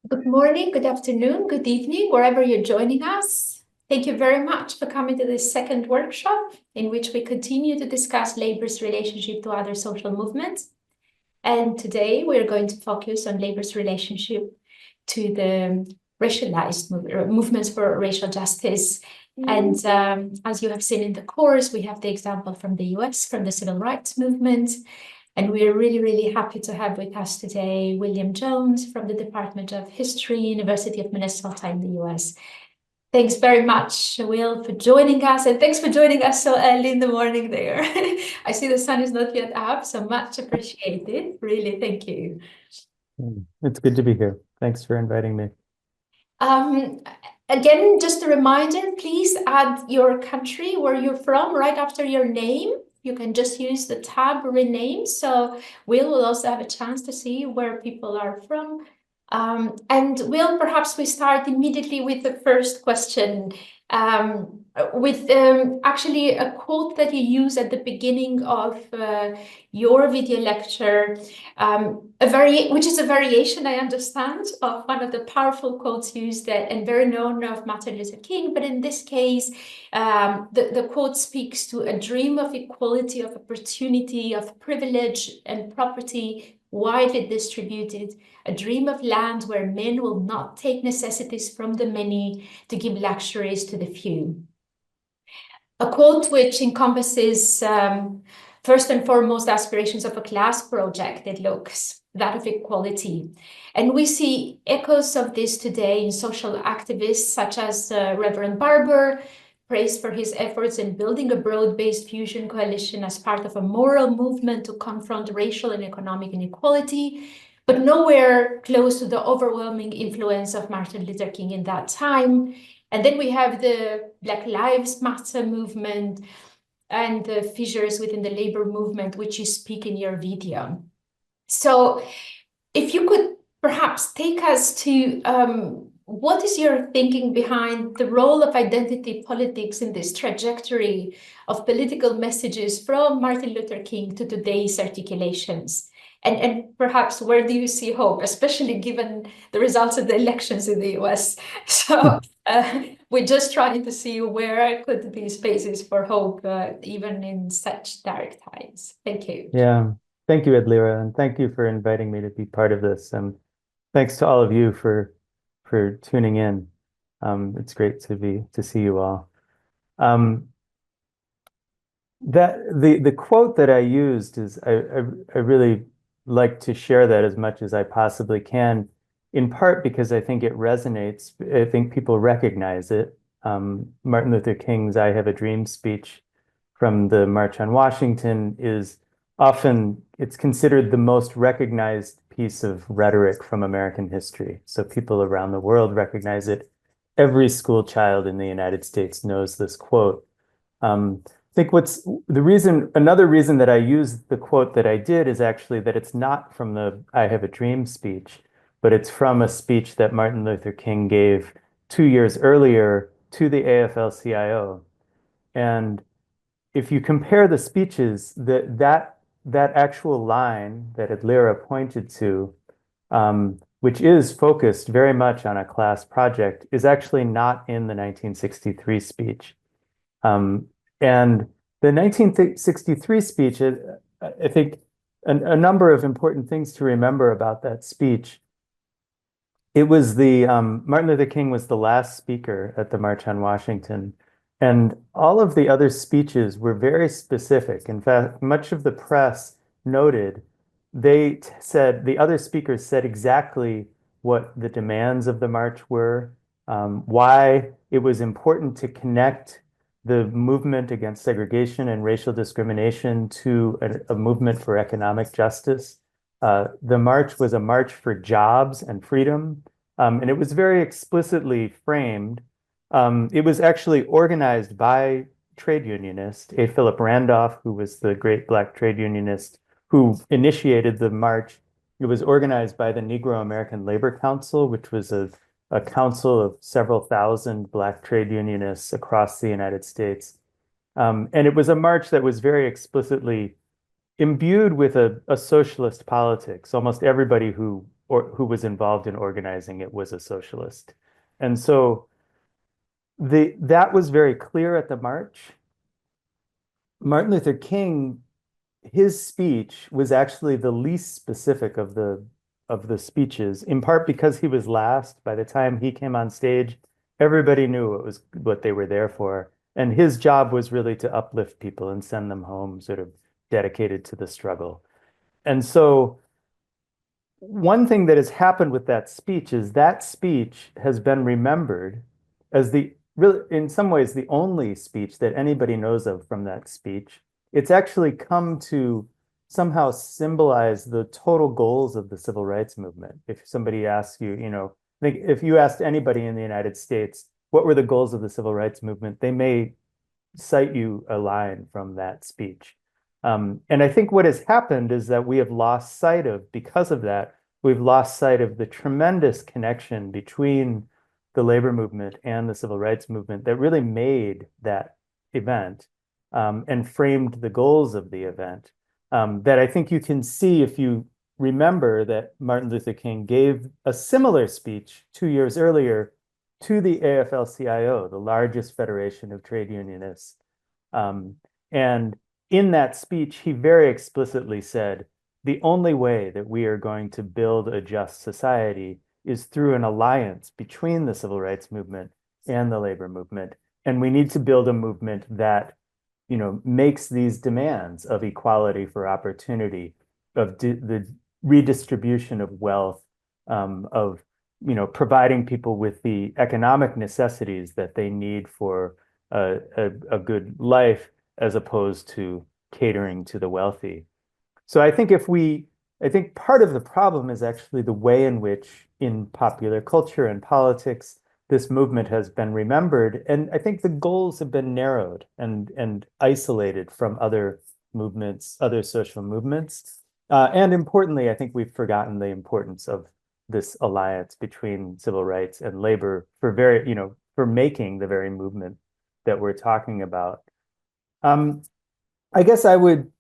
Good morning, good afternoon, good evening, wherever you're joining us. Thank you very much for coming to this second workshop in which we continue to discuss labor's relationship to other social movements. And today we're going to focus on labor's relationship to the racialized movements for racial justice. And as you have seen in the course, we have the example from the US, from the civil rights movement. And we are really, really happy to have with us today William Jones from the Department of History, University of Minnesota in the US. Thanks very much, Will, for joining us. And thanks for joining us so early in the morning there. I see the sun is not yet up, so much appreciated. Really, thank you. It's good to be here. Thanks for inviting me. Um, Again, just a reminder, please add your country, where you're from, right after your name. You can just use the tab rename. So we'll also have a chance to see where people are from. And Will, perhaps we start immediately with the first question, with actually a quote that you use at the beginning of your video lecture, which is a variation, I understand, of one of the powerful quotes used and very known of Martin Luther King. But in this case, the quote speaks to a dream of equality, of opportunity, of privilege and property widely distributed, a dream of land where men will not take necessities from the many to give luxuries to the few. A quote which encompasses first and foremost aspirations of a class project, it looks, that of equality. And we see echoes of this today in social activists such as Reverend Barber, praised for his efforts in building a broad-based fusion coalition as part of a moral movement to confront racial and economic inequality, but nowhere close to the overwhelming influence of Martin Luther King in that time. And then we have the Black Lives Matter movement and the fissures within the labor movement, which you speak in your video. So if you could perhaps take us to what is your thinking behind the role of identity politics in this trajectory of political messages from Martin Luther King to today's articulations? And perhaps where do you see hope, especially given the results of the elections in the US? So we're just trying to see where could be spaces for hope, even in such dark times. Thank you. Yeah, thank you, Edlira, and thank you for inviting me to be part of this. And thanks to all of you for tuning in. It's great to see you all. That the quote that I used is I really like to share that as much as I possibly can, in part because I think it resonates. I think people recognize it. Martin Luther King's "I Have a Dream" speech from the March on Washington is often, it's considered the most recognized piece of rhetoric from American history. So people around the world recognize it. Every school child in the United States knows this quote. I think another reason that I used the quote that I did is actually that it's not from the "I Have a Dream" speech, but it's from a speech that Martin Luther King gave 2 years earlier to the AFL-CIO. And if you compare the speeches, that actual line that Edlira pointed to, which is focused very much on a class project, is actually not in the 1963 speech. And the 1963 speech, I think a number of important things to remember about that speech. It was Martin Luther King was the last speaker at the March on Washington. And all of the other speeches were very specific. In fact, much of the press noted, the other speakers said exactly what the demands of the march were, why it was important to connect the movement against segregation and racial discrimination to a movement for economic justice. The march was a march for jobs and freedom, and it was very explicitly framed. It was actually organized by trade unionist A. Philip Randolph, who was the great Black trade unionist who initiated the march. It was organized by the Negro American Labor Council, which was a council of several thousand Black trade unionists across the United States. And it was a march that was very explicitly imbued with a socialist politics. Almost everybody who or who was involved in organizing it was a socialist. And so that was very clear at the march. Martin Luther King, his speech was actually the least specific of the speeches, in part because he was last. By the time he came on stage, everybody knew what they were there for. And his job was really to uplift people and send them home sort of dedicated to the struggle. And so one thing that has happened with that speech is that speech has been remembered as really, in some ways, the only speech that anybody knows of from that speech. It's actually come to somehow symbolize the total goals of the civil rights movement. If somebody asks you, I think if you asked anybody in the United States, what were the goals of the civil rights movement, they may cite you a line from that speech. And I think what has happened is that we have lost sight of, because of that, we've lost sight of the tremendous connection between the labor movement and the civil rights movement that really made that event and framed the goals of the event. That I think you can see if you remember that Martin Luther King gave a similar speech 2 years earlier to the AFL-CIO, the largest federation of trade unionists. And in that speech, he very explicitly said, the only way that we are going to build a just society is through an alliance between the civil rights movement and the labor movement. And we need to build a movement that, makes these demands of equality for opportunity, of the redistribution of wealth, of providing people with the economic necessities that they need for a good life, as opposed to catering to the wealthy. So I think part of the problem is actually the way in which in popular culture and politics, this movement has been remembered. And I think the goals have been narrowed and isolated from other movements, other social movements. And importantly, I think we've forgotten the importance of this alliance between civil rights and labor for making the very movement that we're talking about. I guess I would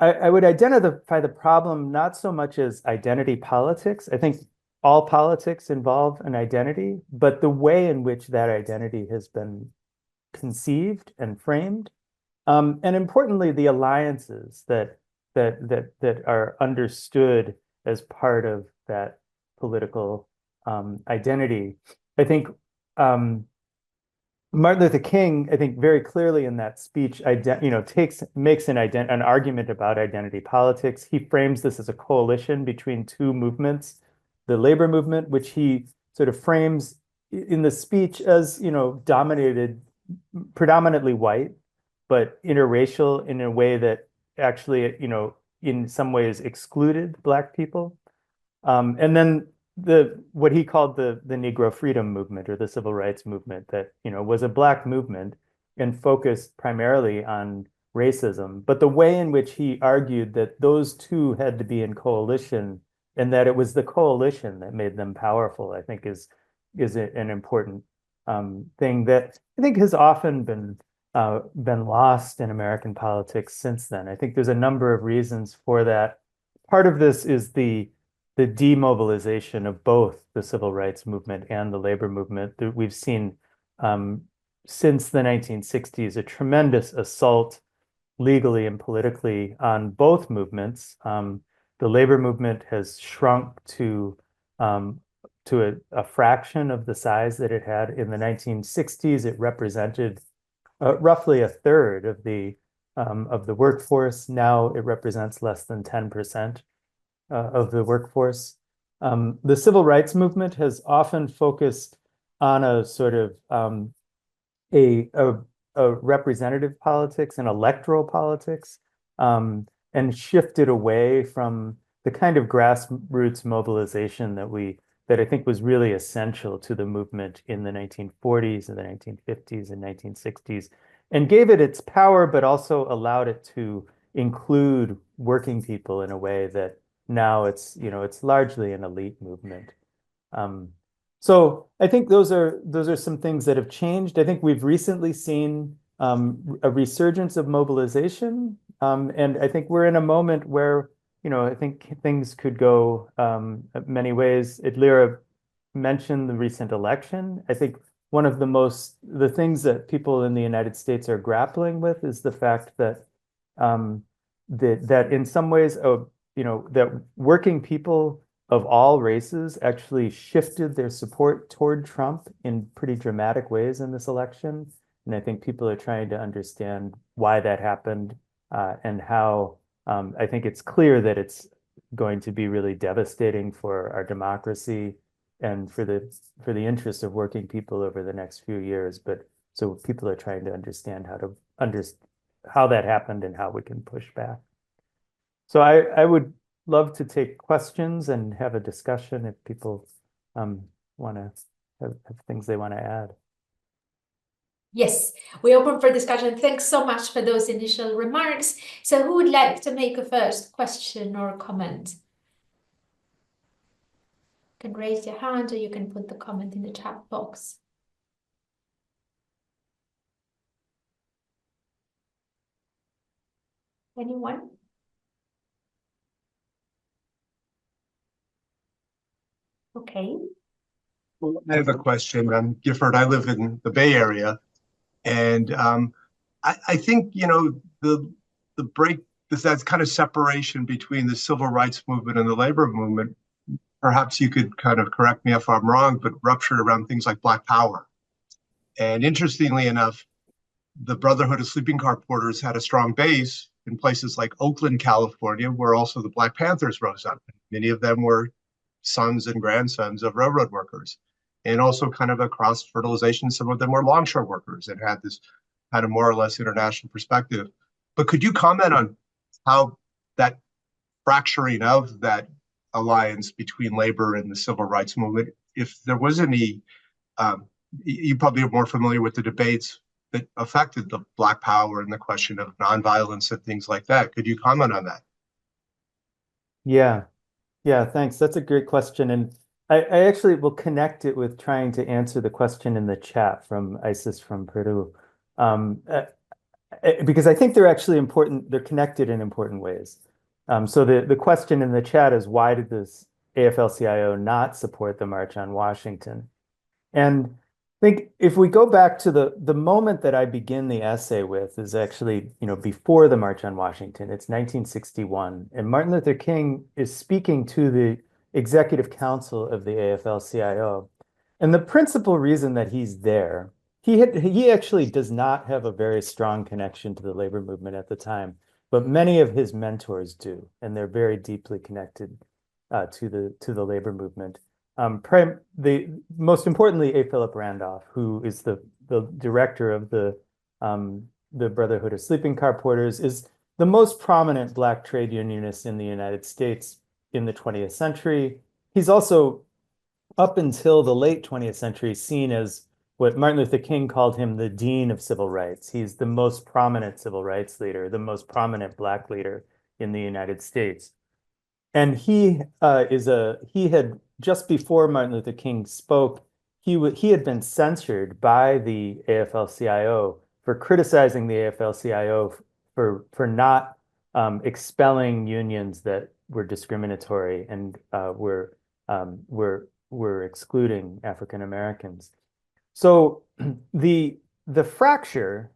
identify the problem not so much as identity politics. I think all politics involve an identity, but the way in which that identity has been conceived and framed, and importantly, the alliances that are understood as part of that political identity. I think Martin Luther King, I think very clearly in that speech, makes an argument about identity politics. He frames this as a coalition between two movements, the labor movement, which he sort of frames in the speech as, dominated, predominantly white, but interracial in a way that actually, in some ways excluded Black people. And then what he called the Negro freedom movement, or the civil rights movement, that was a Black movement and focused primarily on racism. But the way in which he argued that those two had to be in coalition, and that it was the coalition that made them powerful, I think is an important thing that I think has often been lost in American politics since then. I think there's a number of reasons for that. Part of this is the demobilization of both the civil rights movement and the labor movement. We've seen since the 1960s a tremendous assault legally and politically on both movements. The labor movement has shrunk to a fraction of the size that it had in the 1960s. It represented roughly a third of the workforce. Now it represents less than 10% of the workforce. The civil rights movement has often focused on a sort of a representative politics and electoral politics, and shifted away from the kind of grassroots mobilization that I think was really essential to the movement in the 1940s and the 1950s and 1960s, and gave it its power, but also allowed it to include working people in a way that now it's largely an elite movement. So I think those are some things that have changed. I think we've recently seen a resurgence of mobilization, and I think we're in a moment where I think things could go many ways. Lyra mentioned the recent election. I think one of the things that people in the United States are grappling with is the fact that that in some ways, that working people of all races actually shifted their support toward Trump in pretty dramatic ways in this election. And I think people are trying to understand why that happened and how I think it's clear that it's going to be really devastating for our democracy and for the interest of working people over the next few years. But so people are trying to understand how that happened and how we can push back. So I would love to take questions and have a discussion if people want to have things they want to add. Yes, we open for discussion. Thanks so much for those initial remarks. So who would like to make a first question or comment? You can raise your hand or you can put the comment in the chat box. Anyone? Okay. Well, I have a question. I'm Gifford. I live in the Bay Area, and I think the break, that kind of separation between the civil rights movement and the labor movement. Perhaps you could kind of correct me if I'm wrong, but ruptured around things like Black Power. And interestingly enough, the Brotherhood of Sleeping Car Porters had a strong base in places like Oakland, California, where also the Black Panthers rose up. Many of them were sons and grandsons of railroad workers. And also kind of across fertilization, some of them were longshore workers and had this kind of more or less international perspective. But could you comment on how that fracturing of that alliance between labor and the civil rights movement, if there was any, you probably are more familiar with the debates that affected the Black Power and the question of nonviolence and things like that. Could you comment on that? Yeah, thanks. That's a great question. And I actually will connect it with trying to answer the question in the chat from Isis from Peru. Because I think they're actually important, they're connected in important ways. So the question in the chat is, why did this AFL-CIO not support the March on Washington? And I think if we go back to the moment that I begin the essay with is actually, before the March on Washington. It's 1961, and Martin Luther King is speaking to the Executive Council of the AFL-CIO. And the principal reason that he's there, he actually does not have a very strong connection to the labor movement at the time, but many of his mentors do, and they're very deeply connected to the labor movement. Most importantly, A. Philip Randolph, who is the director of the Brotherhood of Sleeping Car Porters, is the most prominent Black trade unionist in the United States in the 20th century. He's also, up until the late 20th century, seen as what Martin Luther King called him the dean of civil rights. He's the most prominent civil rights leader, the most prominent Black leader in the United States. And he had, just before Martin Luther King spoke, he had been censured by the AFL-CIO for criticizing the AFL-CIO for not expelling unions that were discriminatory and were excluding African Americans. So the fracture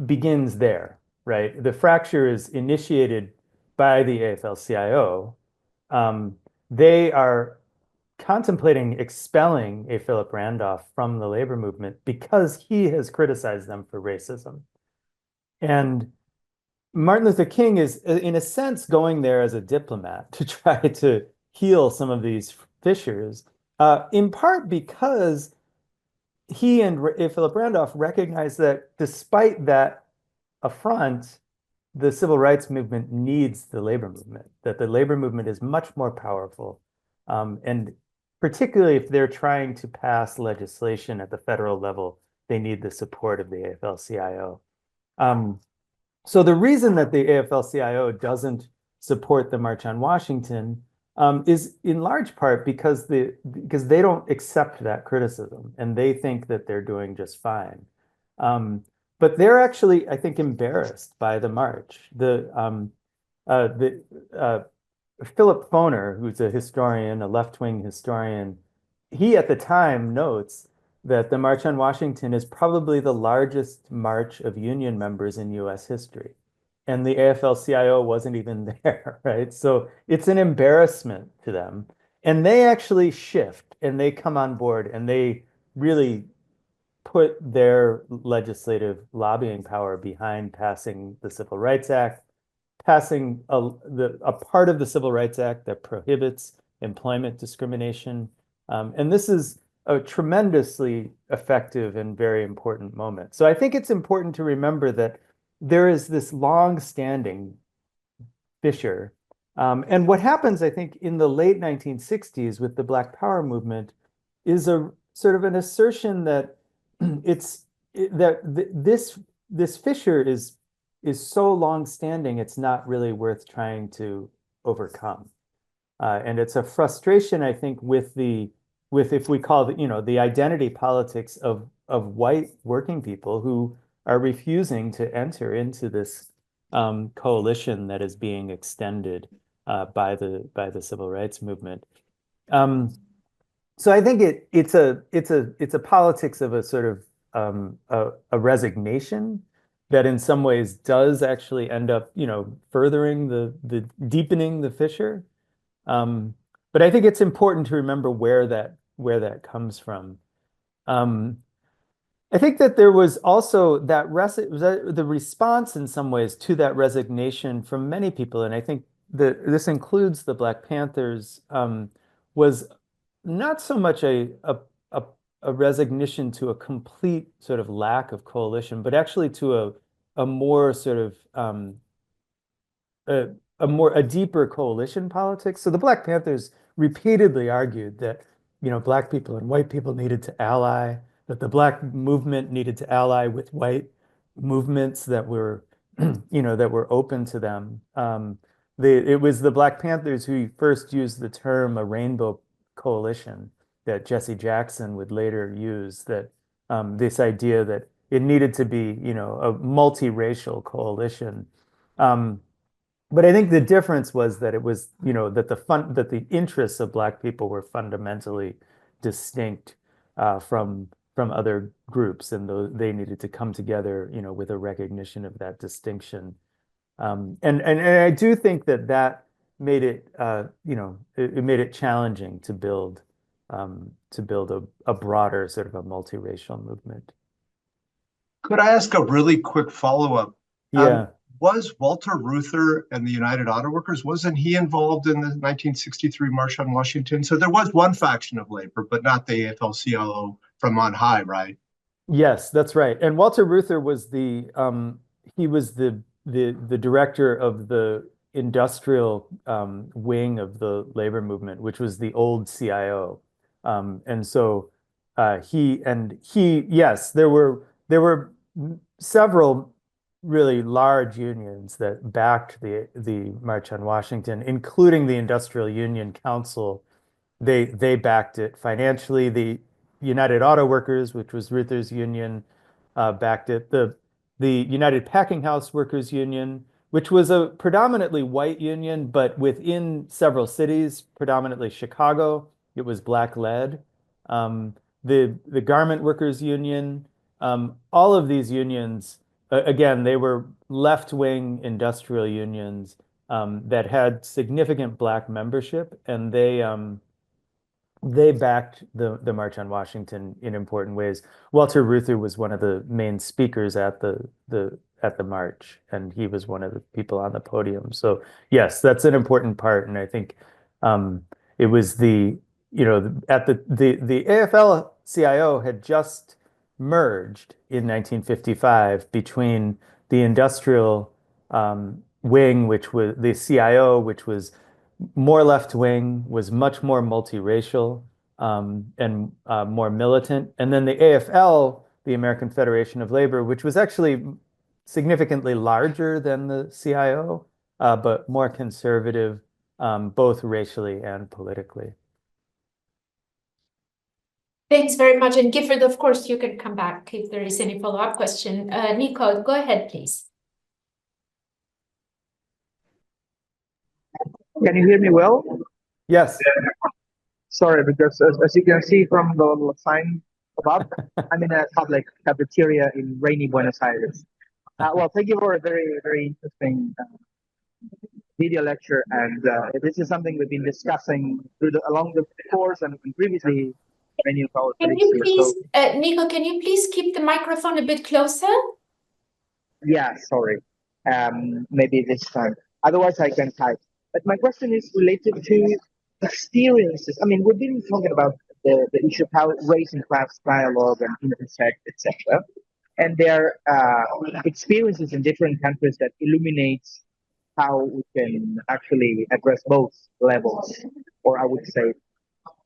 begins there, right? The fracture is initiated by the AFL-CIO. They are contemplating expelling A. Philip Randolph from the labor movement because he has criticized them for racism. And Martin Luther King is, in a sense, going there as a diplomat to try to heal some of these fissures, in part because he and A. Philip Randolph recognize that despite that affront, the civil rights movement needs the labor movement, that the labor movement is much more powerful. And particularly if they're trying to pass legislation at the federal level, they need the support of the AFL-CIO. So the reason that the AFL-CIO doesn't support the March on Washington is in large part because they don't accept that criticism and they think that they're doing just fine. But they're actually, I think, embarrassed by the march. Philip Foner, who's a historian, a left-wing historian, he at the time notes that the March on Washington is probably the largest march of union members in US history. And the AFL-CIO wasn't even there, right? So it's an embarrassment to them. And they actually shift and they come on board and they really put their legislative lobbying power behind passing the Civil Rights Act, passing a part of the Civil Rights Act that prohibits employment discrimination. And this is a tremendously effective and very important moment. So I think it's important to remember that there is this long-standing fissure. And what happens, I think, in the late 1960s with the Black Power movement is a sort of an assertion that this fissure is so long-standing, it's not really worth trying to overcome. And it's a frustration, I think, with if we call it, the identity politics of white working people who are refusing to enter into this coalition that is being extended by the civil rights movement. So I think it's a politics of a sort of a resignation that in some ways does actually end up, furthering the deepening the fissure. But I think it's important to remember where that comes from. I think that there was also the response in some ways to that resignation from many people, and I think that this includes the Black Panthers, was not so much a resignation to a complete sort of lack of coalition, but actually to a more sort of a deeper coalition politics. So the Black Panthers repeatedly argued that Black people and white people needed to ally, that the Black movement needed to ally with white movements that were that were open to them. It was the Black Panthers who first used the term a rainbow coalition that Jesse Jackson would later use, that this idea that it needed to be, a multiracial coalition. But I think the difference was that it was, that the interests of Black people were fundamentally distinct from other groups, and they needed to come together, with a recognition of that distinction. And I do think that made it, it made it challenging to build a broader sort of a multiracial movement. Could I ask a really quick follow-up? Yeah. Was Walter Reuther and the United Auto Workers, wasn't he involved in the 1963 March on Washington? So there was one faction of labor, but not the AFL-CIO from on high, right? Yes, that's right. And Walter Reuther was the director of the industrial wing of the labor movement, which was the old CIO. And so yes, there were several really large unions that backed the March on Washington, including the Industrial Union Council. They backed it financially. The United Auto Workers, which was Reuther's union, backed it. The United Packing House Workers Union, which was a predominantly white union, but within several cities, predominantly Chicago, it was Black-led. The Garment Workers Union, all of these unions, again, they were left-wing industrial unions that had significant Black membership, and they backed the March on Washington in important ways. Walter Reuther was one of the main speakers at the march, and he was one of the people on the podium. So yes, that's an important part, and I think it was the AFL-CIO had just merged in 1955 between the industrial wing, which was the CIO, which was more left-wing, was much more multiracial and more militant, and then the AFL, the American Federation of Labor, which was actually significantly larger than the CIO, but more conservative, both racially and politically. Thanks very much. And Gifford, of course, you can come back if there is any follow-up question. Nico, go ahead, please. Can you hear me well? Yes. Sorry, because as you can see from the sign above, I'm in a public cafeteria in rainy Buenos Aires. Well, thank you for a very, very interesting video lecture, and this is something we've been discussing along the course and previously many of our Can colleagues you here. please, Nico, can you please keep the microphone a bit closer? Yeah, sorry. Maybe this time. Otherwise, I can type. But my question is related to experiences. I mean, we've been talking about the issue of how race and class dialogue and intersect, etc. And there are experiences in different countries that illuminates how we can actually address both levels, or I would say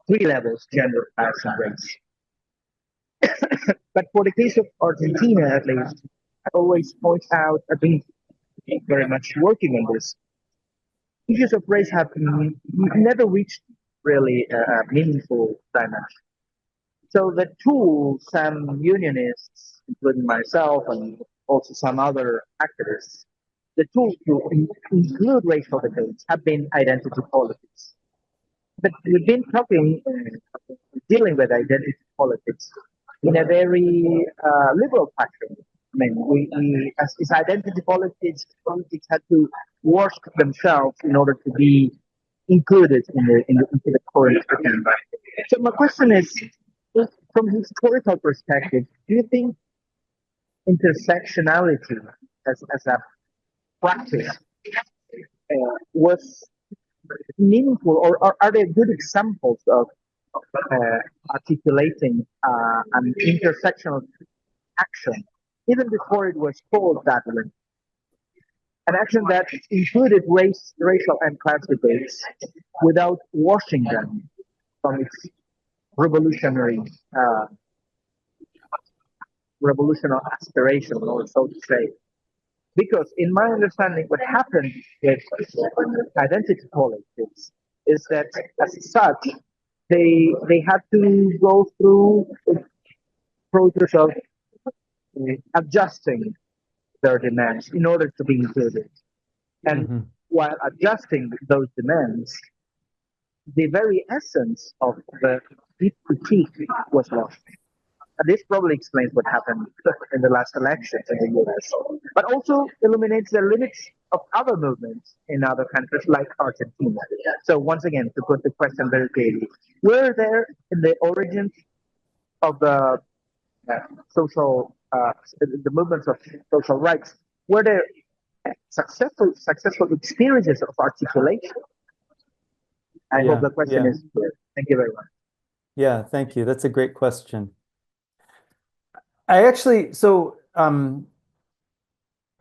three levels: gender, class, and race. But for the case of Argentina, at least, I always point out, I've been very much working on this. Issues of race have never reached really a meaningful dimension. So the tool some unionists, including myself and also some other activists, the tool to include racial debates have been identity politics. But we've been dealing with identity politics in a very liberal fashion. I mean, as identity politics had to wash themselves in order to be included into the current agenda. So my question is, from a historical perspective, do you think intersectionality as a practice was meaningful, or are there good examples of articulating an intersectional action, even before it was called that way? An action that included racial and class debates without washing them from its revolutionary aspiration, or so to say. Because in my understanding, what happened with identity politics is that as such, they had to go through the process of adjusting their demands in order to be included. And while adjusting those demands, the very essence of the deep critique was lost. And this probably explains what happened in the last elections in the US, but also illuminates the limits of other movements in other countries like Argentina. So once again, to put the question very clearly, were there in the origins of the the movements of social rights, were there successful experiences of articulation? I hope the question is clear. Thank you very much. Yeah, thank you. That's a great question. I actually, I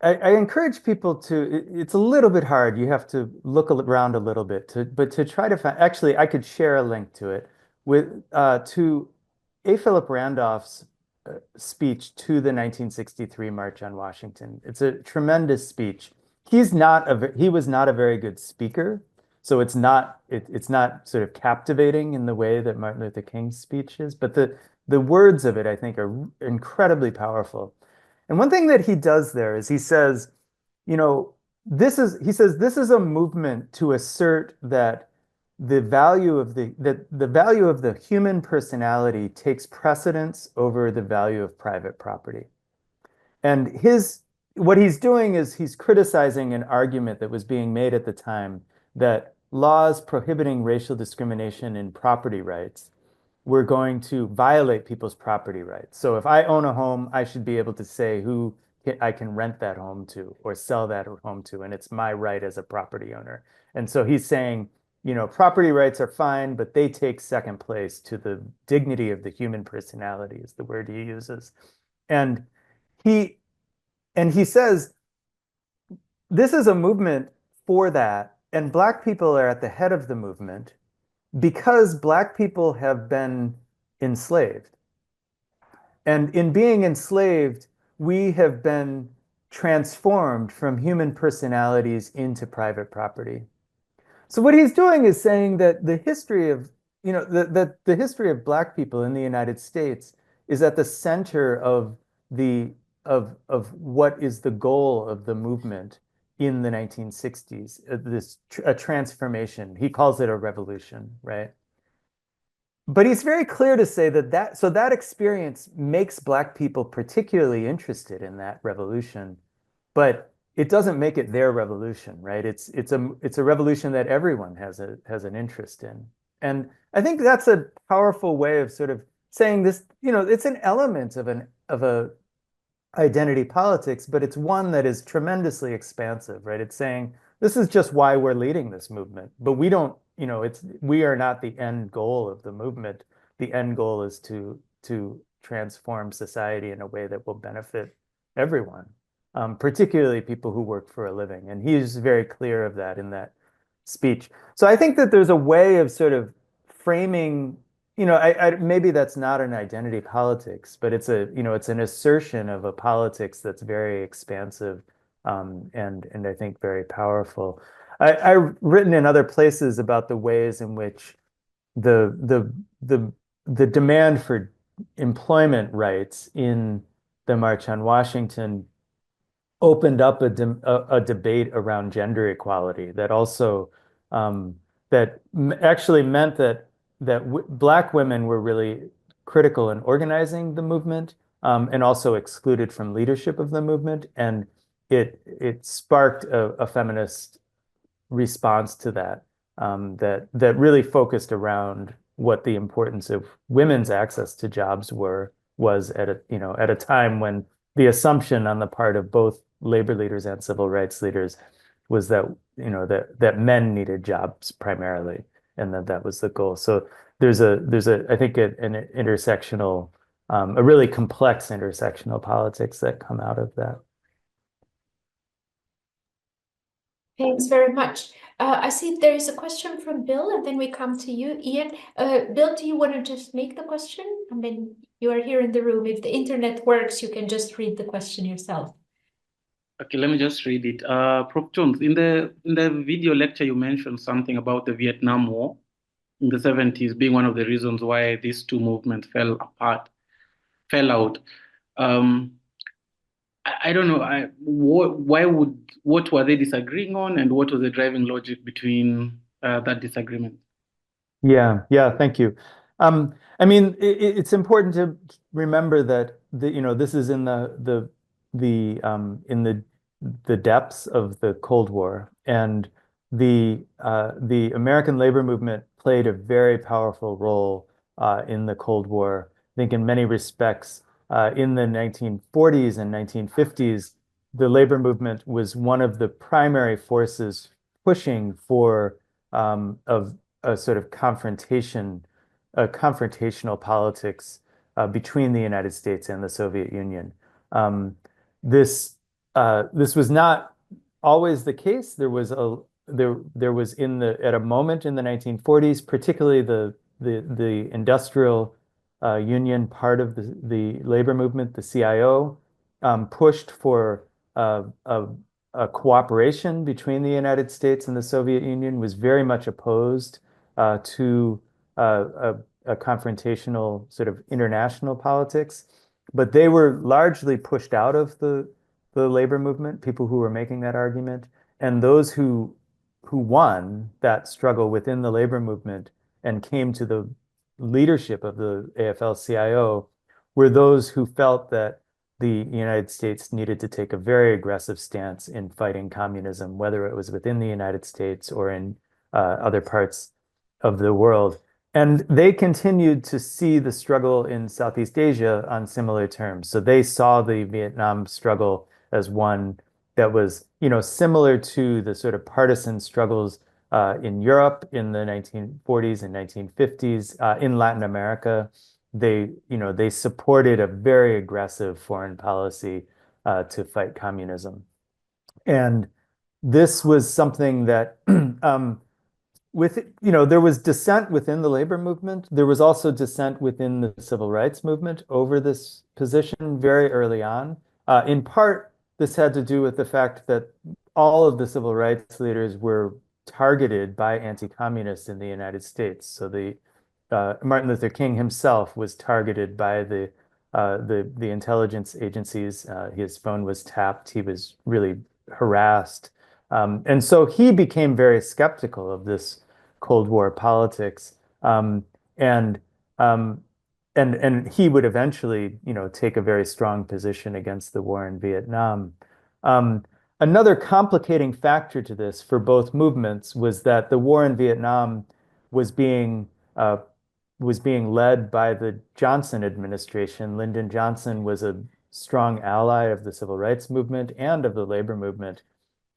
encourage people to, it's a little bit hard. You have to look around a little bit but to try to find, actually, I could share a link to it to A. Philip Randolph's speech to the 1963 March on Washington. It's a tremendous speech. He was not a very good speaker, so it's not sort of captivating in the way that Martin Luther King's speech is, but the words of it, I think, are incredibly powerful. And one thing that he does there is he says, this is a movement to assert that the value of the human personality takes precedence over the value of private property. And what he's doing is he's criticizing an argument that was being made at the time that laws prohibiting racial discrimination in property rights were going to violate people's property rights. So if I own a home, I should be able to say who I can rent that home to or sell that home to, and it's my right as a property owner. And so he's saying, property rights are fine, but they take second place to the dignity of the human personality, is the word he uses. And he says, this is a movement for that, and Black people are at the head of the movement because Black people have been enslaved. And in being enslaved, we have been transformed from human personalities into private property. So what he's doing is saying that the history of, the history of Black people in the United States is at the center of what is the goal of the movement in the 1960s, a transformation. He calls it a revolution, right? But he's very clear to say that experience makes Black people particularly interested in that revolution, but it doesn't make it their revolution, right? It's a revolution that everyone has an interest in. And I think that's a powerful way of sort of saying this, it's an element of a identity politics, but it's one that is tremendously expansive, right? It's saying this is just why we're leading this movement, but we don't, we are not the end goal of the movement. The end goal is to transform society in a way that will benefit everyone, particularly people who work for a living. And he's very clear of that in that speech. So I think that there's a way of sort of framing, maybe that's not an identity politics, but it's an assertion of a politics that's very expansive, and I think very powerful. I've written in other places about the ways in which the demand for employment rights in the March on Washington opened up a debate around gender equality that also actually meant that Black women were really critical in organizing the movement, and also excluded from leadership of the movement, and it sparked a feminist response to that, that really focused around what the importance of women's access to jobs was at a time when the assumption on the part of both labor leaders and civil rights leaders was that that men needed jobs primarily, and that was the goal. So there's I think an intersectional, a really complex intersectional politics that come out of that. Thanks very much. I see there is a question from Bill, and then we come to you, Ian. Bill, do you want to just make the question? I mean, you are here in the room. If the internet works, you can just read the question yourself. Okay, let me just read it. Prof. Jones, in the video lecture, you mentioned something about the Vietnam War in the 70s being one of the reasons why these two movements fell out. I don't know. What were they disagreeing on, and what was the driving logic between that disagreement? Yeah, thank you. I mean, it's important to remember that this is in the depths of the Cold War, and the American labor movement played a very powerful role in the Cold War. I think in many respects, in the 1940s and 1950s, the labor movement was one of the primary forces pushing for a sort of confrontational politics between the United States and the Soviet Union. This was not always the case. There was at a moment in the 1940s, particularly the industrial union part of the labor movement, the CIO, pushed for a cooperation between the United States and the Soviet Union, was very much opposed to a confrontational sort of international politics. But they were largely pushed out of the labor movement, people who were making that argument. And those who won that struggle within the labor movement and came to the leadership of the AFL-CIO were those who felt that the United States needed to take a very aggressive stance in fighting communism, whether it was within the United States or in other parts of the world. And they continued to see the struggle in Southeast Asia on similar terms. So they saw the Vietnam struggle as one that was, similar to the sort of partisan struggles in Europe in the 1940s and 1950s, in Latin America. They supported a very aggressive foreign policy to fight communism. And this was something that there was dissent within the labor movement. There was also dissent within the civil rights movement over this position very early on. In part, this had to do with the fact that all of the civil rights leaders were targeted by anti-communists in the United States. So Martin Luther King himself was targeted by the intelligence agencies. His phone was tapped. He was really harassed And so he became very skeptical of this Cold War politics. And um, and he would eventually, take a very strong position against the war in Vietnam. Um, Another complicating factor to this for both movements was that the war in Vietnam was being uh, was being led by the Johnson administration. Lyndon Johnson was a strong ally of the civil rights movement and of the labor movement.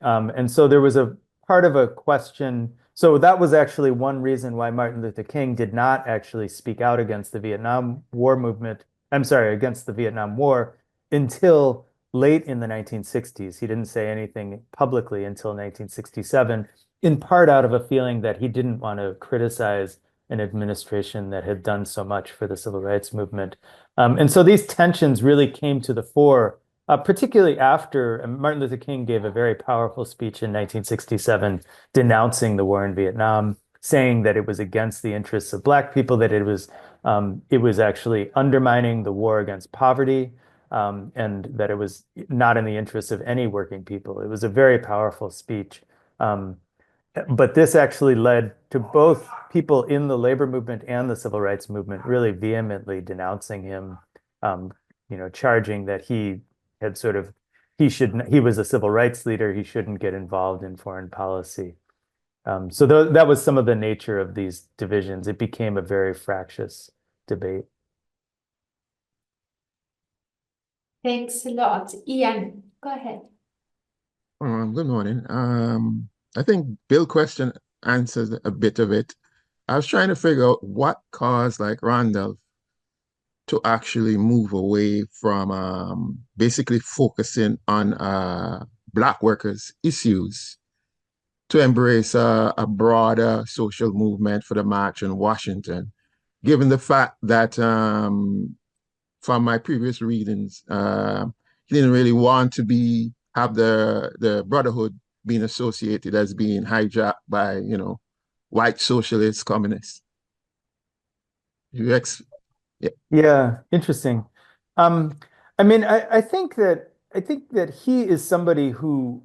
And so there was a part of a question. So that was actually one reason why Martin Luther King did not actually speak out against the Vietnam War movement. I'm sorry, against the Vietnam War until late in the 1960s. He didn't say anything publicly until 1967, in part out of a feeling that he didn't want to criticize an administration that had done so much for the civil rights movement. And so these tensions really came to the fore, particularly after Martin Luther King gave a very powerful speech in 1967 denouncing the war in Vietnam, saying that it was against the interests of Black people, that it was actually undermining the war against poverty, and that it was not in the interests of any working people. It was a very powerful speech. But this actually led to both people in the labor movement and the civil rights movement really vehemently denouncing him, charging that he was a civil rights leader, he shouldn't get involved in foreign policy. So that was some of the nature of these divisions. It became a very fractious debate. Thanks a lot. Ian, go ahead. Good morning. I think Bill's question answers a bit of it. I was trying to figure out what caused like Randolph to actually move away from basically focusing on Black workers' issues to embrace a broader social movement for the march in Washington, given the fact that from my previous readings, he didn't really want to have the Brotherhood being associated as being hijacked by, white socialist communists. Yeah, interesting. I mean, I think that he is somebody who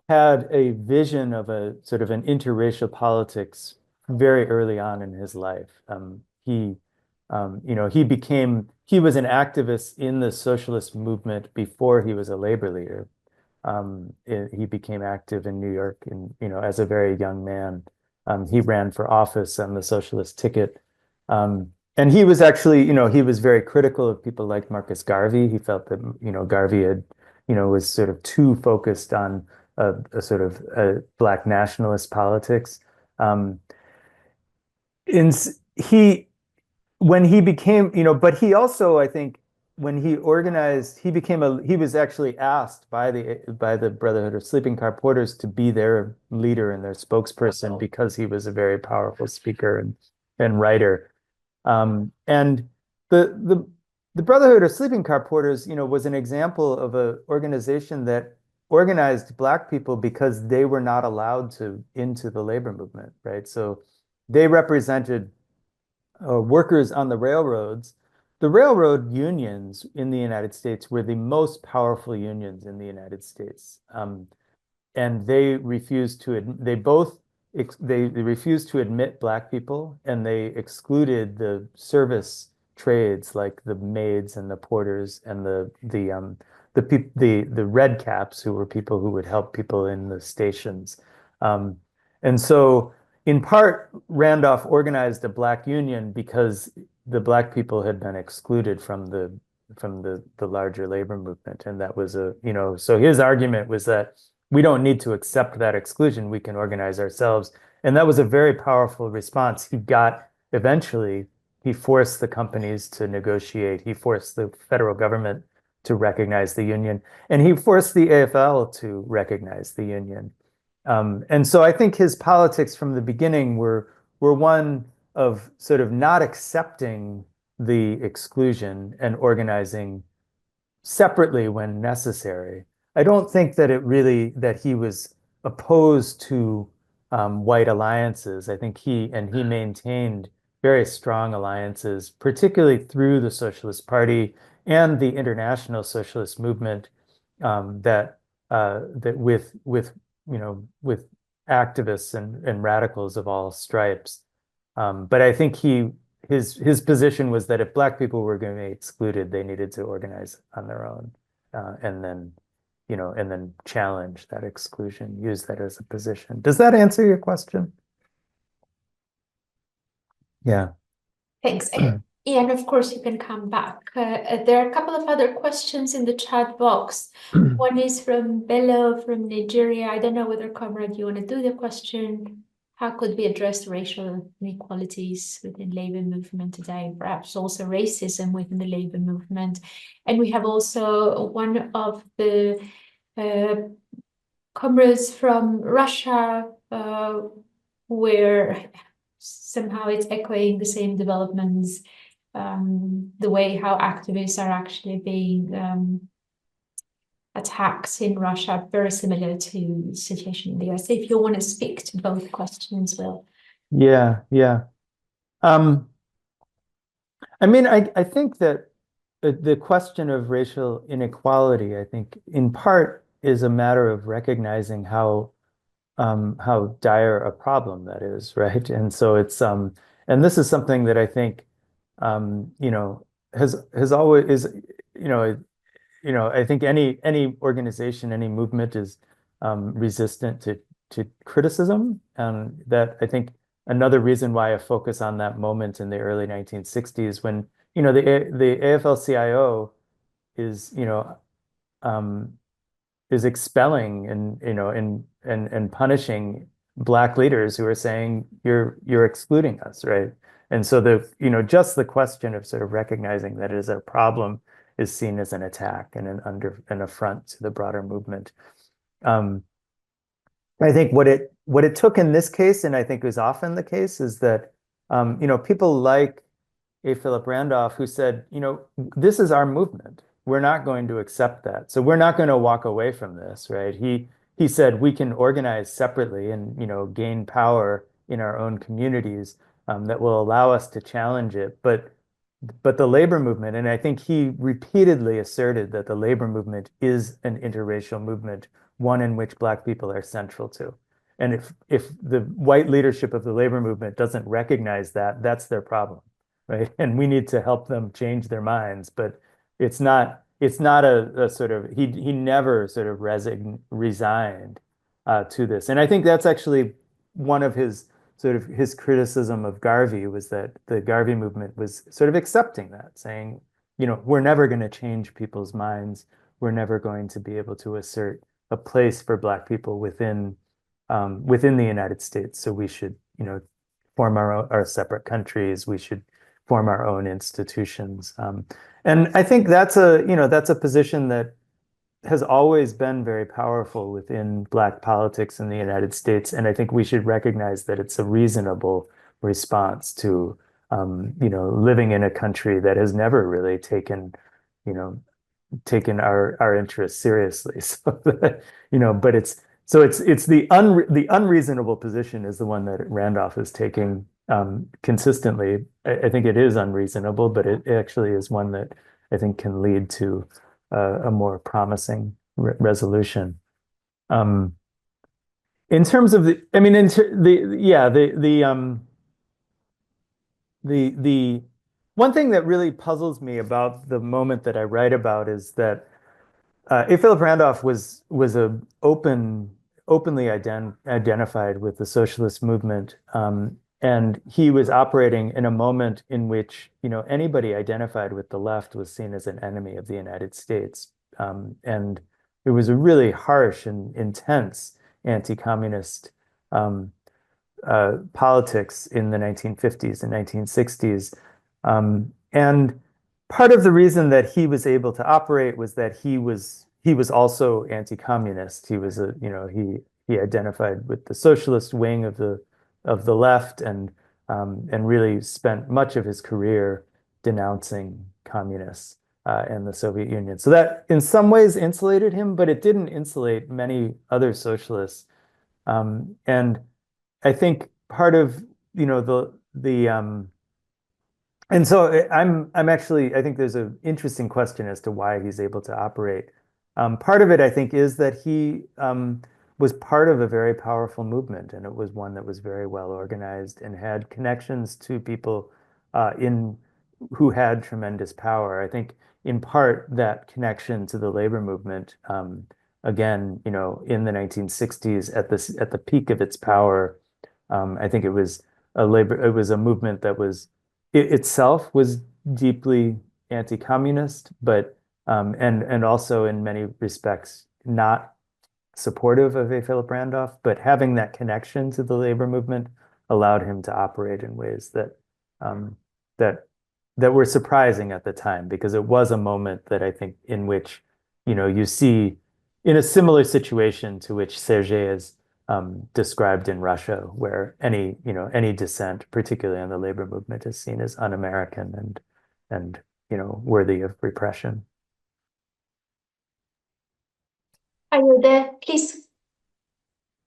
had a vision of a sort of an interracial politics very early on in his life. He was an activist in the socialist movement before he was a labor leader. He became active in New York as a very young man. He ran for office on the socialist ticket. And he was actually, he was very critical of people like Marcus Garvey. He felt that, Garvey was sort of too focused on a sort of Black nationalist politics. When he became, but he also, I think, when he organized, he was actually asked by the Brotherhood of Sleeping Car Porters to be their leader and their spokesperson because he was a very powerful speaker and writer. And the Brotherhood of Sleeping Car Porters, was an example of an organization that organized Black people because they were not allowed into the labor movement, right? So they represented workers on the railroads. The railroad unions in the United States were the most powerful unions in the United States. And they refused to admit Black people, and they excluded the service trades like the maids and the porters and the red caps, who were people who would help people in the stations. And so in part, Randolph organized a Black union because the Black people had been excluded from the larger labor movement. And that was so his argument was that we don't need to accept that exclusion. We can organize ourselves. And that was a very powerful response. Eventually, he forced the companies to negotiate. He forced the federal government to recognize the union. And he forced the AFL to recognize the union. And so I think his politics from the beginning were one of sort of not accepting the exclusion and organizing separately when necessary. I don't think that he was opposed to white alliances. I think he maintained very strong alliances, particularly through the Socialist Party and the International Socialist Movement, that that with with activists and radicals of all stripes. But I think his position was that if Black people were going to be excluded, they needed to organize on their own, and then challenge that exclusion, use that as a position. Does that answer your question? Yeah. Thanks. Ian, of course, you can come back. There are a couple of other questions in the chat box. One is from Bello from Nigeria. I don't know whether, Comrade, you want to do the question. How could we address racial inequalities within labor movement today? Perhaps also racism within the labor movement. And we have also one of the comrades from Russia, where somehow it's echoing the same developments, the way how activists are actually being attacked in Russia, very similar to the situation in the US. If you want to speak to both questions, Will. Yeah. I mean, I think that the question of racial inequality, I think, in part is a matter of recognizing how dire a problem that is, right? And so it's and this is something that I think has always is I think any organization, any movement is resistant to criticism, and that I think another reason why I focus on that moment in the early 1960s when the AFL-CIO is expelling and punishing Black leaders who are saying you're excluding us, right? And so just the question of sort of recognizing that it is a problem is seen as an attack and an affront to the broader movement. I think what it took in this case, and I think is often the case, is that people like A. Philip Randolph, who said, this is our movement. We're not going to accept that. So we're not going to walk away from this, right? He said we can organize separately and gain power in our own communities that will allow us to challenge it. But the labor movement, and I think he repeatedly asserted that the labor movement is an interracial movement, one in which Black people are central to. And if the white leadership of the labor movement doesn't recognize that, that's their problem, right? And we need to help them change their minds. But it's not a sort of he never sort of resigned to this. And I think that's actually one of his criticism of Garvey, was that the Garvey movement was sort of accepting that, saying, we're never going to change people's minds. We're never going to be able to assert a place for Black people within the United States. So we should, form our separate countries. We should form our own institutions. And I think that's a position that has always been very powerful within Black politics in the United States. And I think we should recognize that it's a reasonable response to, living in a country that has never really taken our interests seriously. So that, but it's the unreasonable position is the one that Randolph is taking consistently. I think it is unreasonable, but it actually is one that I think can lead to a more promising resolution. In terms of the one thing that really puzzles me about the moment that I write about is that A. Philip Randolph was openly identified with the socialist movement. And he was operating in a moment in which, anybody identified with the left was seen as an enemy of the United States. And it was a really harsh and intense anti-communist politics in the 1950s and 1960s. And part of the reason that he was able to operate was that he was also anti-communist. He was he identified with the socialist wing of the left and really spent much of his career denouncing communists and the Soviet Union. So that in some ways insulated him, but it didn't insulate many other socialists. And I think part of and so I think there's an interesting question as to why he's able to operate Part of it, I think, is that he was part of a very powerful movement, and it was one that was very well organized and had connections to people who had tremendous power. I think, in part, that connection to the labor movement, again, in the 1960s, at the peak of its power, I think it was a movement that itself was deeply anti-communist, but and also in many respects not supportive of A. Philip Randolph, but having that connection to the labor movement allowed him to operate in ways that that were surprising at the time, because it was a moment that I think in which you see in a similar situation to which Sergei is described in Russia, where any dissent, particularly on the labor movement, is seen as un-American and worthy of repression. Are you there? Please,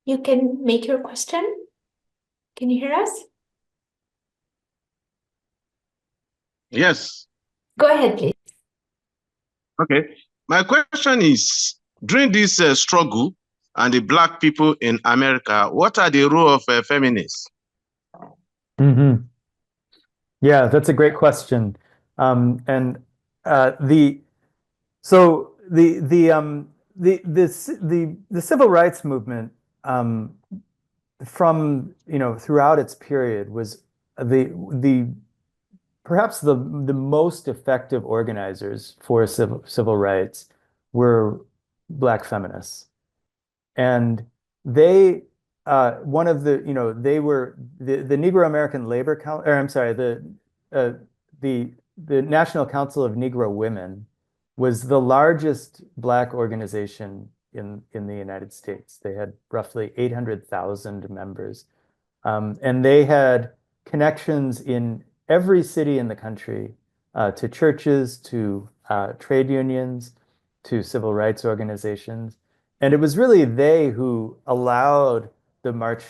you can make your question. Can you hear us? Yes. Go ahead, please. Okay. My question is, during this struggle and the Black people in America, what are the role of feminists? Mm-hmm. Yeah, that's a great question. And the civil rights movement from throughout its period was perhaps the most effective organizers for civil rights were Black feminists, and they one of they were the Negro American Labor Council, or I'm sorry, the National Council of Negro Women was the largest Black organization in the United States. They had roughly 800,000 members, and they had connections in every city in the country, to churches, to trade unions, to civil rights organizations. And it was really they who allowed the March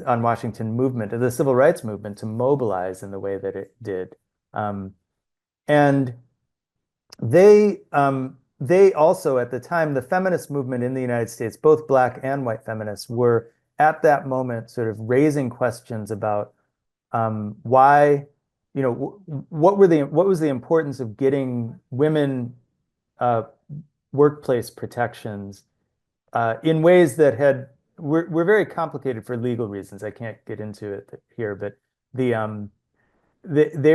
on Washington movement, the civil rights movement, to mobilize in the way that it did. And they also, at the time, the feminist movement in the United States, both Black and white feminists, were at that moment sort of raising questions about why, what was the importance of getting women workplace protections in ways that were very complicated for legal reasons. I can't get into it here, but they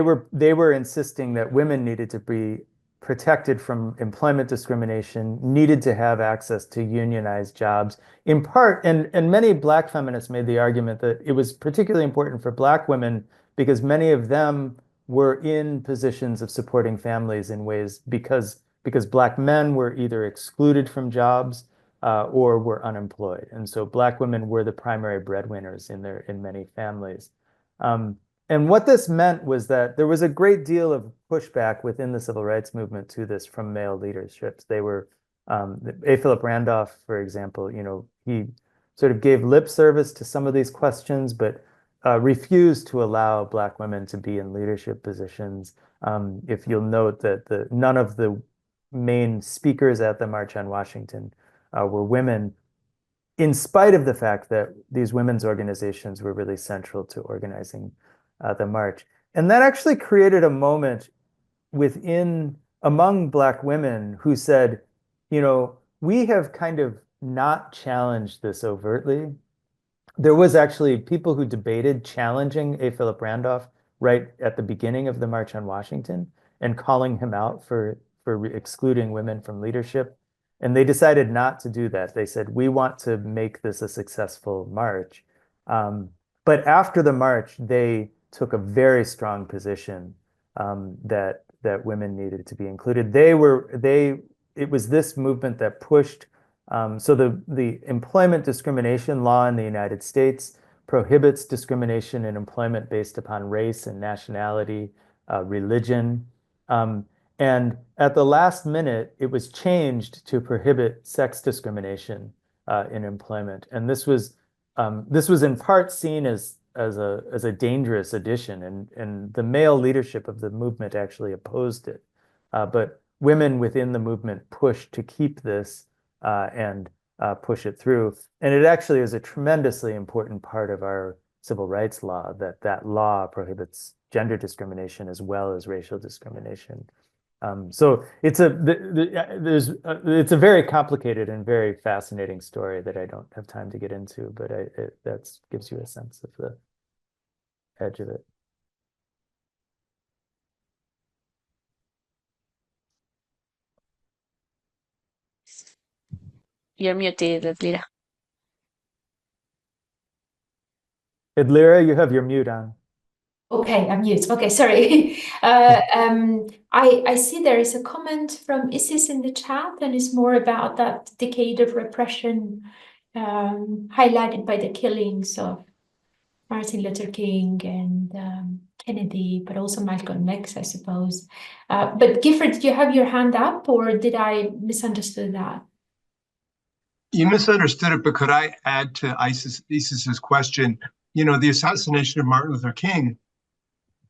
were insisting that women needed to be protected from employment discrimination, needed to have access to unionized jobs, in part, and many Black feminists made the argument that it was particularly important for Black women because many of them were in positions of supporting families in ways because Black men were either excluded from jobs or were unemployed. And so Black women were the primary breadwinners in many families. And what this meant was that there was a great deal of pushback within the civil rights movement to this from male leaderships. They were, A. Philip Randolph, for example, he sort of gave lip service to some of these questions, but refused to allow Black women to be in leadership positions. If you'll note that none of the main speakers at the March on Washington were women, in spite of the fact that these women's organizations were really central to organizing the march. And that actually created a moment among Black women who said, we have kind of not challenged this overtly. There was actually people who debated challenging A. Philip Randolph right at the beginning of the March on Washington and calling him out for excluding women from leadership. And they decided not to do that. They said, we want to make this a successful march. But after the march, they took a very strong position that women needed to be included. It was this movement that pushed. So the employment discrimination law in the United States prohibits discrimination in employment based upon race and nationality, religion. And at the last minute, it was changed to prohibit sex discrimination in employment. And this was in part seen as a dangerous addition, and the male leadership of the movement actually opposed it. But women within the movement pushed to keep this and push it through. And it actually is a tremendously important part of our civil rights law, that law prohibits gender discrimination as well as racial discrimination. So it's a very complicated and very fascinating story that I don't have time to get into, but that gives you a sense of the edge of it. You're muted, Lira. Edlira, you have your mute on. Okay, I'm mute. Okay, sorry. I see there is a comment from Isis in the chat, and it's more about that decade of repression highlighted by the killings of Martin Luther King and Kennedy, but also Malcolm X, I suppose. But Gifford, did you have your hand up, or did I misunderstood that? You misunderstood it, but could I add to Isis's question? You know, the assassination of Martin Luther King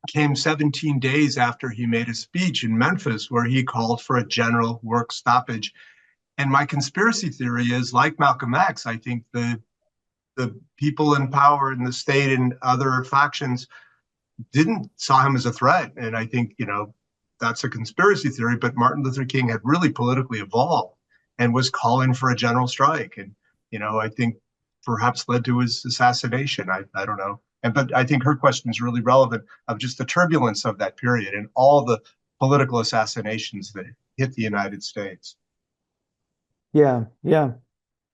came 17 days after he made a speech in Memphis where he called for a general work stoppage. And my conspiracy theory is, like Malcolm X, I think the people in power in the state and other factions didn't saw him as a threat. And I think, you know, that's a conspiracy theory, but Martin Luther King had really politically evolved and was calling for a general strike. And, you know, I think perhaps led to his assassination. I don't know. But I think her question is really relevant of just the turbulence of that period and all the political assassinations that hit the United States. Yeah, yeah.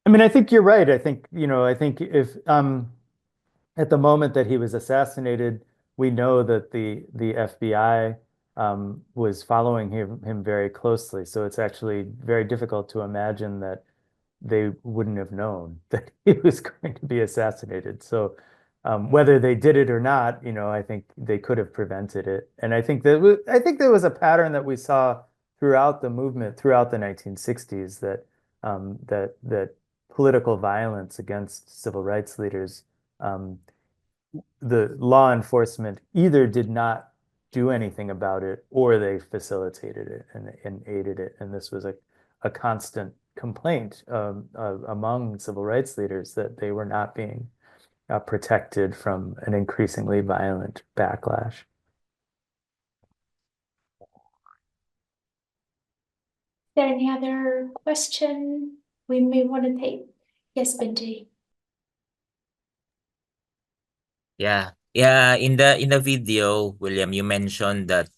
I mean, I think you're right. I think, you know, I think if at the moment that he was assassinated, we know that the FBI was following him very closely. So it's actually very difficult to imagine that they wouldn't have known that he was going to be assassinated. So whether they did it or not, you know, I think they could have prevented it. And I think there was a pattern that we saw throughout the movement, throughout the 1960s, that that political violence against civil rights leaders, the law enforcement either did not do anything about it or they facilitated it and aided it. And this was a constant complaint among civil rights leaders that they were not being protected from an increasingly violent backlash. Is there any other question we may want to take? Yes, Benji. Yeah. In the video, William, you mentioned that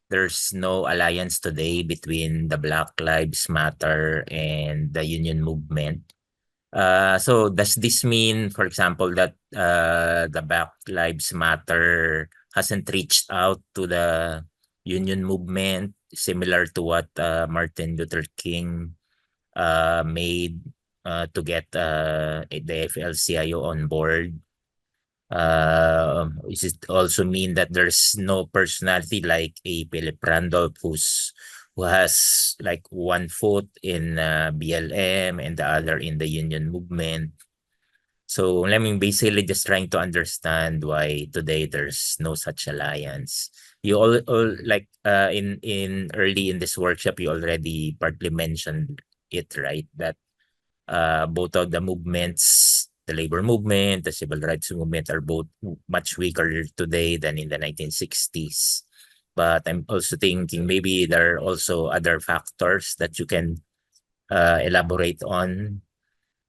there's no alliance today between the Black Lives Matter and the union movement. So does this mean, for example, that the Black Lives Matter hasn't reached out to the union movement, similar to what Martin Luther King made to get the AFL-CIO on board? Does it also mean that there's no personality like a Philip Randolph who has like one foot in BLM and the other in the union movement? So I mean, basically just trying to understand why today there's no such alliance. You all like in early in this workshop, you already partly mentioned it, right? That both of the movements, the labor movement, the civil rights movement, are both much weaker today than in the 1960s. But I'm also thinking maybe there are also other factors that you can elaborate on.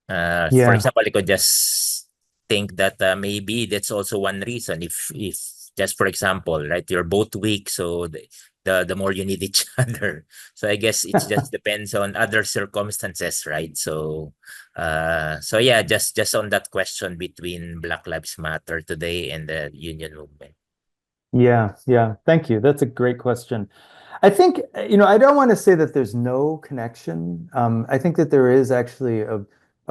For example, I could just think that maybe that's also one reason. If just for example, right, you're both weak, so the more you need each other. So I guess it just depends on other circumstances, right? So yeah, just on that question between Black Lives Matter today and the union movement. Yeah, yeah. Thank you. That's a great question. I think, you know, I don't want to say that there's no connection. I think that there is actually a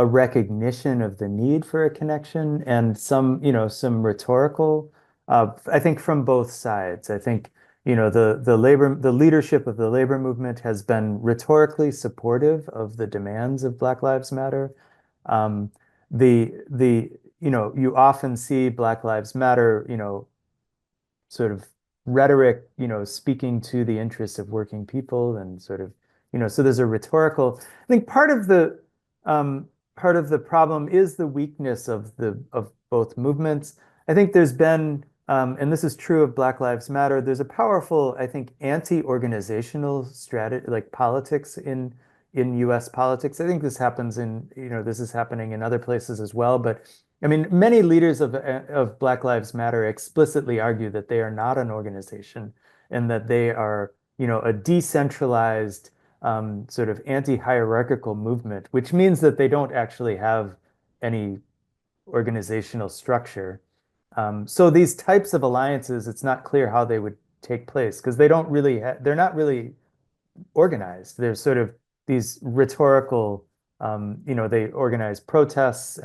recognition of the need for a connection and some, you know, some rhetorical, I think from both sides. I think, you know, the leadership of the labor movement has been rhetorically supportive of the demands of Black Lives Matter. You know, you often see Black Lives Matter, you know, sort of rhetoric, speaking to the interests of working people and sort of, so there's a rhetorical. I think part of the problem is the weakness of both movements. I think there's been, and this is true of Black Lives Matter, there's a powerful, I think, anti-organizational strategy, like politics in US politics. I think this happens this is happening in other places as well. But I mean, many leaders of Black Lives Matter explicitly argue that they are not an organization and that they are, a decentralized, sort of anti-hierarchical movement, which means that they don't actually have any organizational structure. So these types of alliances, it's not clear how they would take place because they're not really organized. They're sort of these rhetorical, they organize protests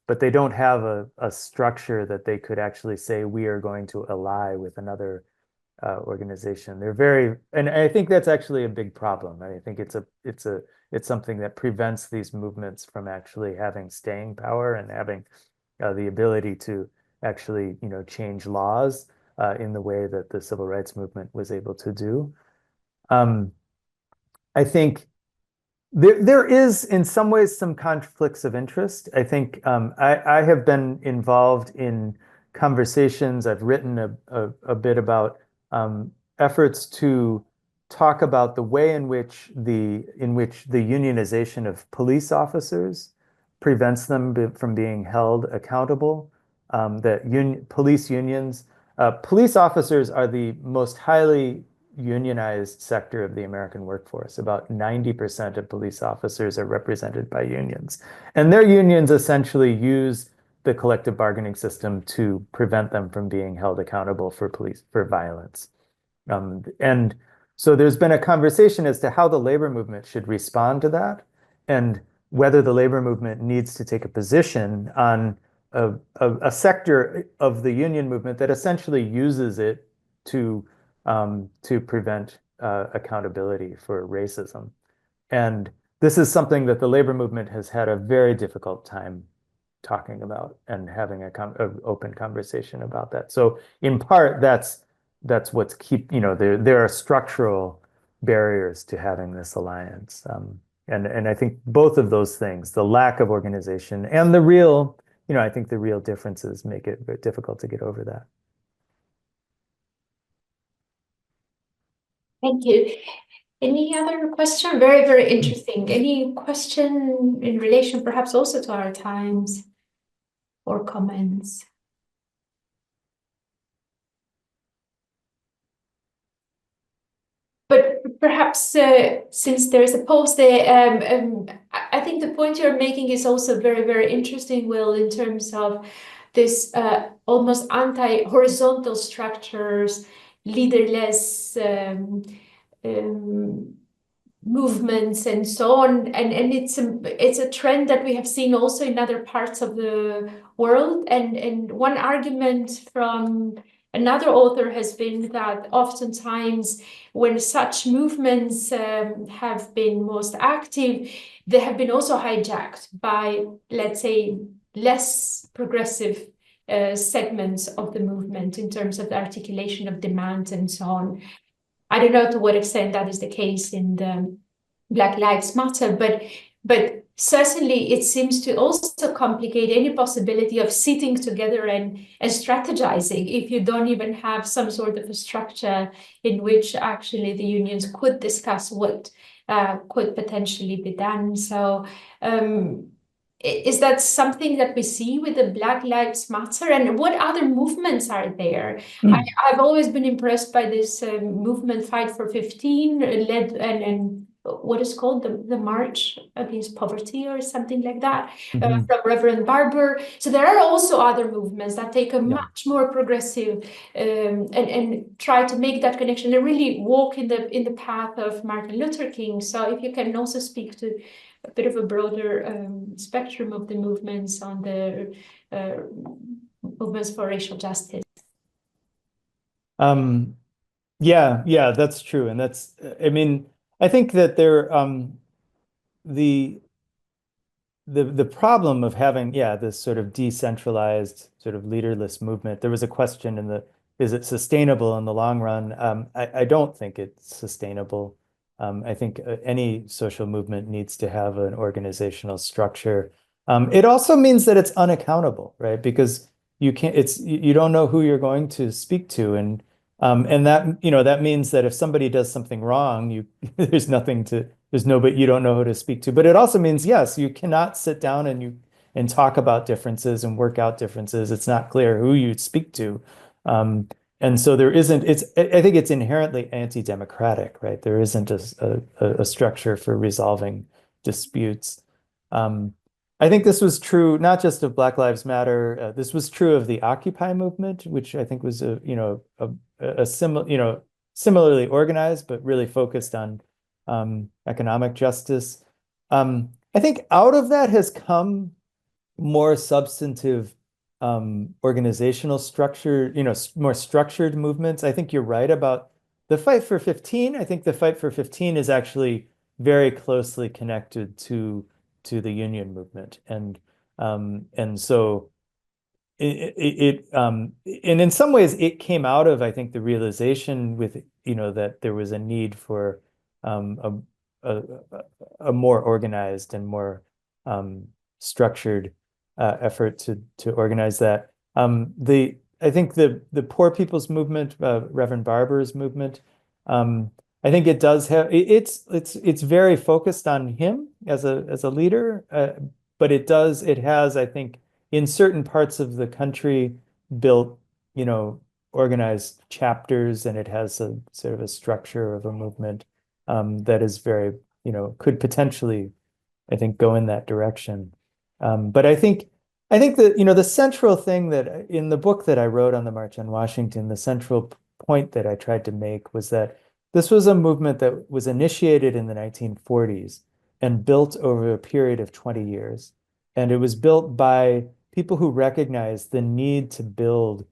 but they don't have a structure that they could actually say we are going to ally with another organization. And I think that's actually a big problem. I think it's something that prevents these movements from actually having staying power and having the ability to actually, change laws in the way that the civil rights movement was able to do. I think there is, in some ways, some conflicts of interest. I think I have been involved in conversations. I've written a bit about efforts to talk about the way in which the unionization of police officers prevents them from being held accountable. Police unions, police officers are the most highly unionized sector of the American workforce. About 90% of police officers are represented by unions. And their unions essentially use the collective bargaining system to prevent them from being held accountable for violence. And so there's been a conversation as to how the labor movement should respond to that and whether the labor movement needs to take a position on a sector of the union movement that essentially uses it to prevent accountability for racism. And this is something that the labor movement has had a very difficult time talking about and having an open conversation about that. So in part, that's what's there are structural barriers to having this alliance. And I think both of those things, the lack of organization and the real, I think the real differences make it very difficult to get over that. Thank you. Any other question? Very, very interesting. Any question in relation perhaps also to our times or comments? But perhaps since there is a pause there, I think the point you're making is also very, very interesting, Will, in terms of this almost anti-horizontal structures, leaderless movements and so on, and it's a trend that we have seen also in other parts of the world. And one argument from another author has been that oftentimes when such movements have been most active, they have been also hijacked by, let's say, less progressive segments of the movement in terms of the articulation of demand and so on. I don't know to what extent that is the case in the Black Lives Matter, but certainly it seems to also complicate any possibility of sitting together and strategizing if you don't even have some sort of a structure in which actually the unions could discuss what could potentially be done. So is that something that we see with the Black Lives Matter? And what other movements are there? I've always been impressed by this movement Fight for 15, led and what is called the March Against Poverty or something like that, from Reverend Barber. So there are also other movements that take a much more progressive and try to make that connection and really walk in the path of Martin Luther King. So if you can also speak to a bit of a broader spectrum of the movements on the movements for racial justice. Yeah, that's true. And that's, I mean, I think that the problem of having, this sort of decentralized, sort of leaderless movement, there was a question in is it sustainable in the long run? I don't think it's sustainable. I think any social movement needs to have an organizational structure. It also means that it's unaccountable, right? Because you can't, you don't know who you're going to speak to, and that, you know, that means that if somebody does something wrong, there's nobody, you don't know who to speak to. But it also means, yes, you cannot sit down and talk about differences and work out differences. It's not clear who you'd speak to. And so there isn't, I think it's inherently anti-democratic, right? There isn't a structure for resolving disputes. I think this was true not just of Black Lives Matter. This was true of the Occupy movement, which I think was similarly organized, but really focused on economic justice. I think out of that has come more substantive organizational structure, more structured movements. I think you're right about the Fight for 15. I think the Fight for 15 is actually very closely connected to the union movement, and so and in some ways it came out of, I think, the realization with that there was a need for a more organized and more structured effort to organize that. I think the Poor People's Movement, Reverend Barber's movement, I think it does have it's very focused on him as a leader, but it has, I think, in certain parts of the country built, organized chapters, and it has a sort of a structure of a movement that is very, could potentially, I think, go in that direction. But I think that, the central thing that in the book that I wrote on the March on Washington, the central point that I tried to make was that this was a movement that was initiated in the 1940s and built over a period of 20 years. And it was built by people who recognized the need to build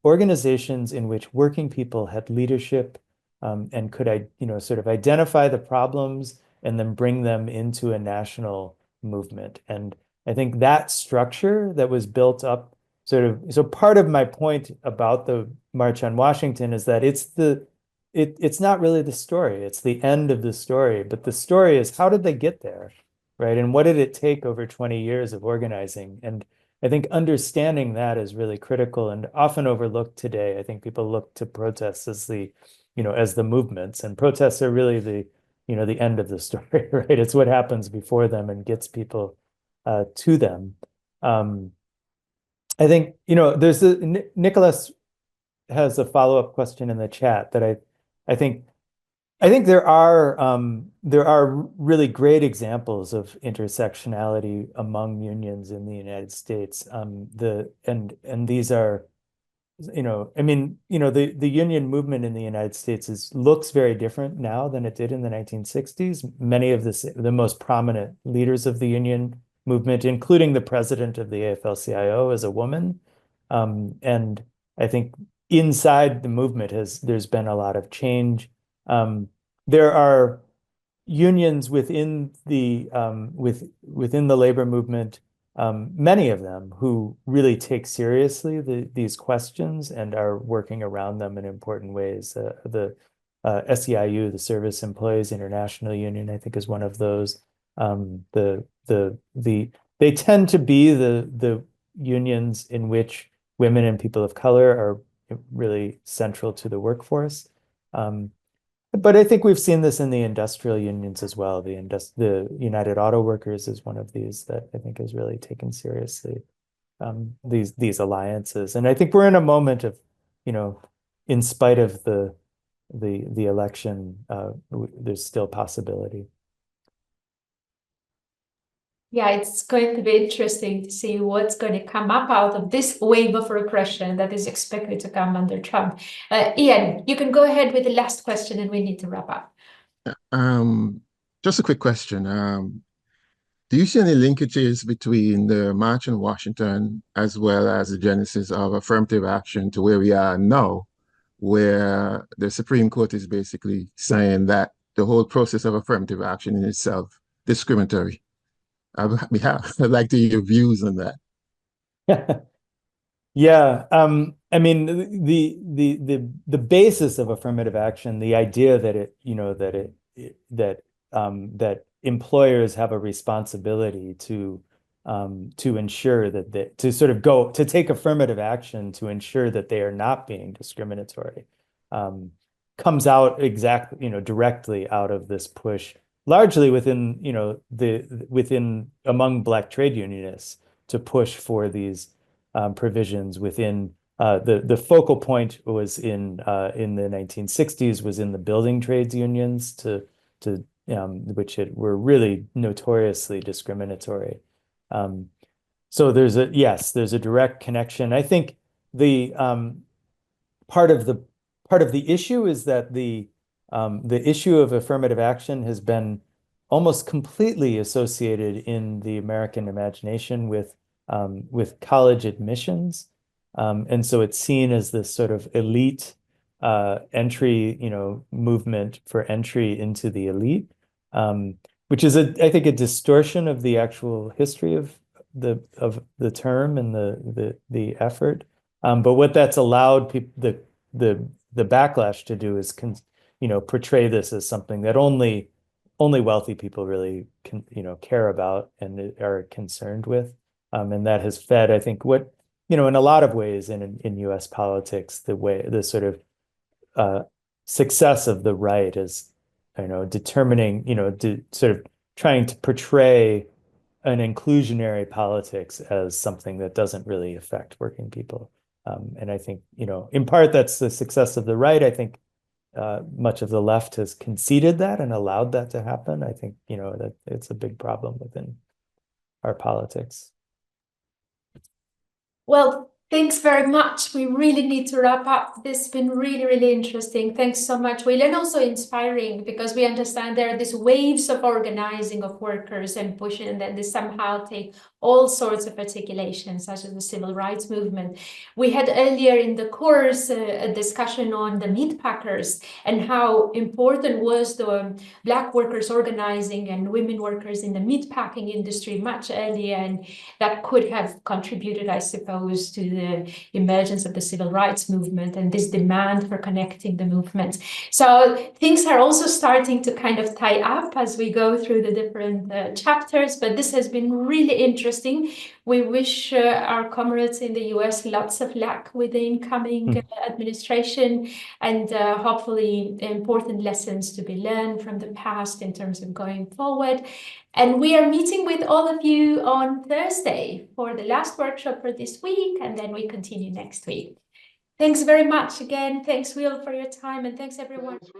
organizations in which working people had leadership and could, sort of identify the problems and then bring them into a national movement. And I think that structure that was built up so part of my point about the March on Washington is that it's not really the story, it's the end of the story, but the story is, how did they get there, right? And what did it take over 20 years of organizing? And I think understanding that is really critical and often overlooked today. I think people look to protests as as the movements, and protests are really the end of the story, right? It's what happens before them and gets people to them. I think, there's Nicholas has a follow-up question in the chat that I think there are really great examples of intersectionality among unions in the United States. And these are, the union movement in the United States looks very different now than it did in the 1960s. Many of the most prominent leaders of the union movement, including the president of the AFL-CIO, is a woman. And I think inside the movement there's been a lot of change. There are unions within the labor movement, many of them who really take seriously these questions and are working around them in important ways. The SEIU, the Service Employees International Union, I think is one of those. They tend to be the unions in which women and people of color are really central to the workforce. But I think we've seen this in the industrial unions as well. The United Auto Workers is one of these that I think is really taken seriously, these alliances. And I think we're in a moment of, in spite of the election, there's still possibility. Yeah, it's going to be interesting to see what's going to come up out of this wave of repression that is expected to come under Trump. Ian, you can go ahead with the last question and we need to wrap up. Just a quick question. Do you see any linkages between the March on Washington as well as the genesis of affirmative action to where we are now, where the Supreme Court is basically saying that the whole process of affirmative action in itself discriminatory? I'd like to hear your views on that. Yeah, I mean the basis of affirmative action, the idea that it, you know, that employers have a responsibility to ensure that to sort of go to take affirmative action to ensure that they are not being discriminatory, comes out exactly, you know, directly out of this push, largely within, you know, within among Black trade unionists to push for these provisions within the focal point was in the 1960s was in the building trades unions which were really notoriously discriminatory. So there's a direct connection. I think the part of the issue is that the issue of affirmative action has been almost completely associated in the American imagination with college admissions. And so it's seen as this sort of elite entry, you know, movement for entry into the elite, which is I think a distortion of the actual history of the term and the effort. But what that's allowed people the backlash to do is you know, portray this as something that only wealthy people really you know, care about and are concerned with. And that has fed, I think, what, you know, in a lot of ways in US politics, the sort of success of the right is, you know, determining, you know, sort of trying to portray an inclusionary politics as something that doesn't really affect working people. And I think, you know, in part that's the success of the right. I think much of the left has conceded that and allowed that to happen. I think, you know, that it's a big problem within our politics. Well, thanks very much. We really need to wrap up. This has been really, really interesting. Thanks so much, Will, and also inspiring, because we understand there are these waves of organizing of workers and pushing, and then they somehow take all sorts of articulations, such as the civil rights movement. We had earlier in the course a discussion on the meat packers and how important was the Black workers organizing and women workers in the meat packing industry much earlier, and that could have contributed, I suppose, to the emergence of the civil rights movement and this demand for connecting the movements. So things are also starting to kind of tie up as we go through the different chapters, but this has been really interesting. We wish our comrades in the US lots of luck with the incoming administration, and hopefully important lessons to be learned from the past in terms of going forward. And we are meeting with all of you on Thursday for the last workshop for this week, and then we continue next week. Thanks very much again. Thanks, Will, for your time, and thanks, everyone. Thanks,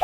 Will.